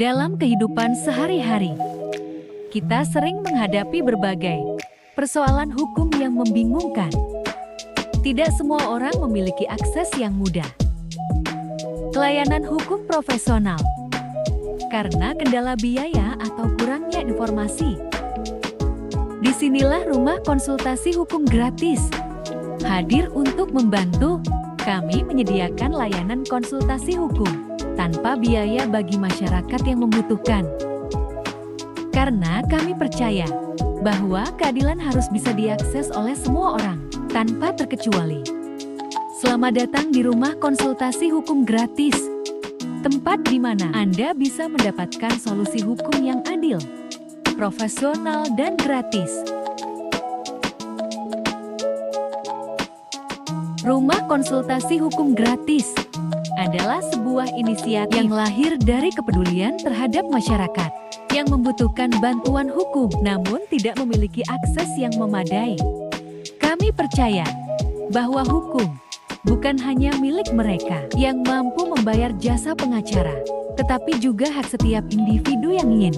Dalam kehidupan sehari-hari, kita sering menghadapi berbagai persoalan hukum yang membingungkan. Tidak semua orang memiliki akses yang mudah ke layanan hukum profesional karena kendala biaya atau kurangnya informasi. Disinilah rumah konsultasi hukum gratis hadir untuk membantu. Kami menyediakan layanan konsultasi hukum tanpa biaya bagi masyarakat yang membutuhkan. Karena kami percaya bahwa keadilan harus bisa diakses oleh semua orang, tanpa terkecuali. Selamat datang di rumah konsultasi hukum gratis, tempat di mana Anda bisa mendapatkan solusi hukum yang adil, profesional, dan gratis. Rumah konsultasi hukum gratis adalah sebuah inisiatif yang lahir dari kepedulian terhadap masyarakat yang membutuhkan bantuan hukum namun tidak memiliki akses yang memadai. Kami percaya bahwa hukum bukan hanya milik mereka yang mampu membayar jasa pengacara, tetapi juga hak setiap individu yang ingin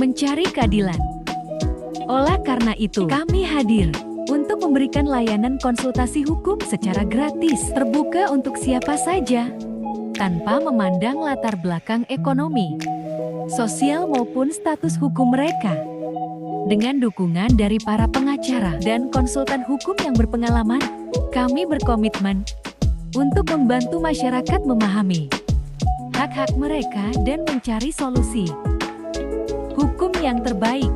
mencari keadilan. Oleh karena itu, kami hadir untuk memberikan layanan konsultasi hukum secara gratis, terbuka untuk siapa saja, tanpa memandang latar belakang ekonomi, sosial maupun status hukum mereka. Dengan dukungan dari para pengacara dan konsultan hukum yang berpengalaman, kami berkomitmen untuk membantu masyarakat memahami hak-hak mereka dan mencari solusi hukum yang terbaik.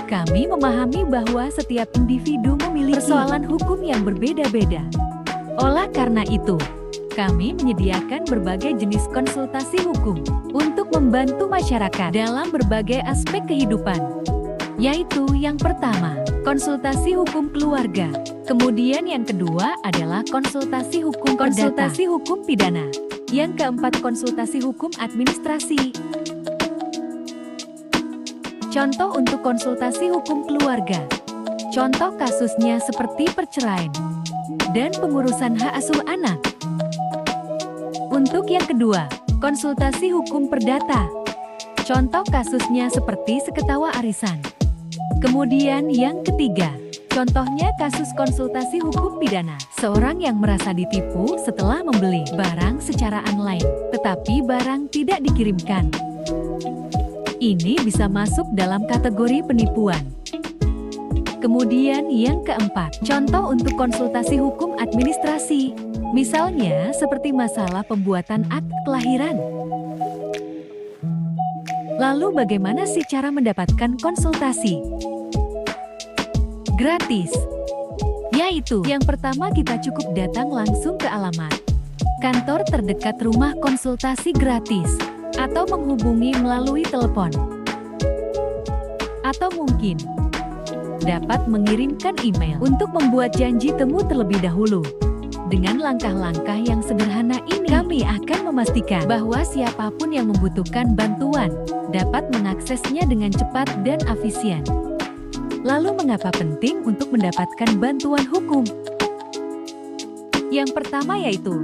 Kami memahami bahwa setiap individu memiliki persoalan hukum yang berbeda-beda. Oleh karena itu, kami menyediakan berbagai jenis konsultasi hukum untuk membantu masyarakat dalam berbagai aspek kehidupan. Yaitu yang pertama, konsultasi hukum keluarga. Kemudian yang kedua adalah konsultasi hukum perdata, konsultasi hukum pidana. Yang keempat, konsultasi hukum administrasi. Contoh untuk konsultasi hukum keluarga. Contoh kasusnya seperti perceraian dan pengurusan hak asuh anak. Untuk yang kedua, konsultasi hukum perdata. Contoh kasusnya seperti seketawa arisan. Kemudian yang ketiga, contohnya kasus konsultasi hukum pidana. Seorang yang merasa ditipu setelah membeli barang secara online, tetapi barang tidak dikirimkan. Ini bisa masuk dalam kategori penipuan. Kemudian yang keempat, contoh untuk konsultasi hukum administrasi. Misalnya seperti masalah pembuatan akte kelahiran. Lalu bagaimana sih cara mendapatkan konsultasi gratis? Yaitu, yang pertama kita cukup datang langsung ke alamat kantor terdekat rumah konsultasi gratis, atau menghubungi melalui telepon. Atau mungkin dapat mengirimkan email untuk membuat janji temu terlebih dahulu. Dengan langkah-langkah yang sederhana ini, kami akan memastikan bahwa siapapun yang membutuhkan bantuan dapat mengaksesnya dengan cepat dan efisien. Lalu mengapa penting untuk mendapatkan bantuan hukum? Yang pertama yaitu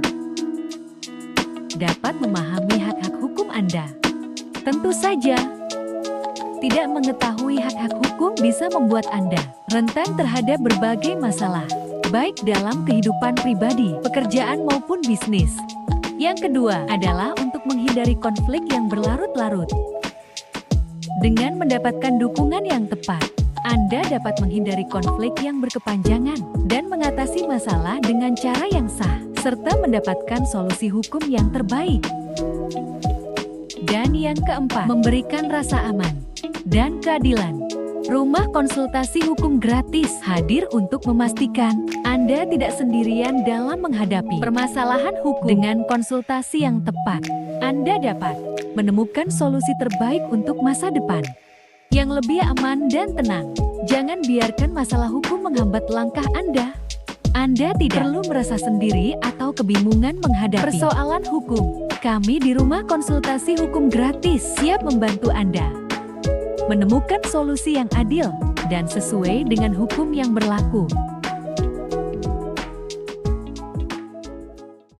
dapat memahami hak-hak hukum Anda. Tentu saja, tidak mengetahui hak-hak hukum bisa membuat Anda rentan terhadap berbagai masalah, baik dalam kehidupan pribadi, pekerjaan maupun bisnis. Yang kedua adalah untuk menghindari konflik yang berlarut-larut. Dengan mendapatkan dukungan yang tepat, Anda dapat menghindari konflik yang berkepanjangan dan mengatasi masalah dengan cara yang sah, serta mendapatkan solusi hukum yang terbaik. Dan yang keempat, memberikan rasa aman dan keadilan. Rumah konsultasi hukum gratis hadir untuk memastikan Anda tidak sendirian dalam menghadapi permasalahan hukum. Dengan konsultasi yang tepat, Anda dapat menemukan solusi terbaik untuk masa depan yang lebih aman dan tenang. Jangan biarkan masalah hukum menghambat langkah Anda. Anda tidak perlu merasa sendiri atau kebingungan menghadapi persoalan hukum. Kami di rumah konsultasi hukum gratis siap membantu Anda menemukan solusi yang adil dan sesuai dengan hukum yang berlaku.